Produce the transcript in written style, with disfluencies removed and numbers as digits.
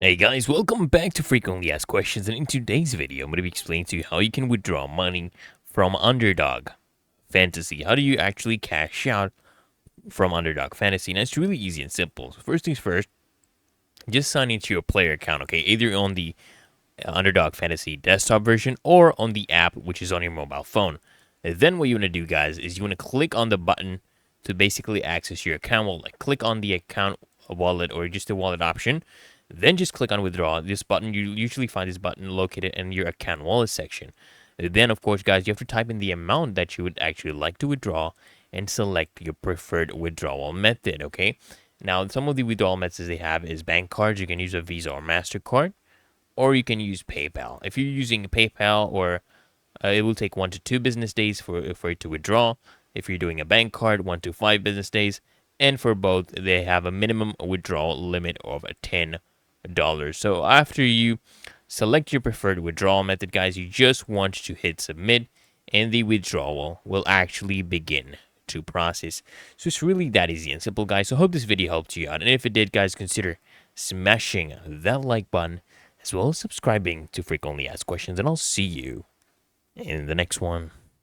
Hey guys, welcome back to Frequently Asked Questions, and in today's video, I'm going to be explaining to you how you can withdraw money from Underdog Fantasy. How do you actually cash out from Underdog Fantasy? And it's really easy and simple. So first things first, just sign into your player account, okay? Either on the Underdog Fantasy desktop version or on the app, which is on your mobile phone. And then what you want to do, guys, is you want to click on the button to basically access your account wallet. Click on the account wallet or just the wallet option. Then just click on withdraw. This button, you usually find this button located in your account wallet section. Then, of course, guys, you have to type in the amount that you would actually like to withdraw and select your preferred withdrawal method, okay? Now, some of the withdrawal methods they have is bank cards. You can use a Visa or MasterCard, or you can use PayPal. If you're using PayPal, or it will take 1 to 2 business days for it to withdraw. If you're doing a bank card, 1 to 5 business days. And for both, they have a minimum withdrawal limit of $10. So after you select your preferred withdrawal method, guys, you just want to hit submit and the withdrawal will actually begin to process. So it's really that easy and simple, guys. So I hope this video helped you out. And if it did, guys, consider smashing that like button as well as subscribing to Frequently Asked Questions. And I'll see you in the next one.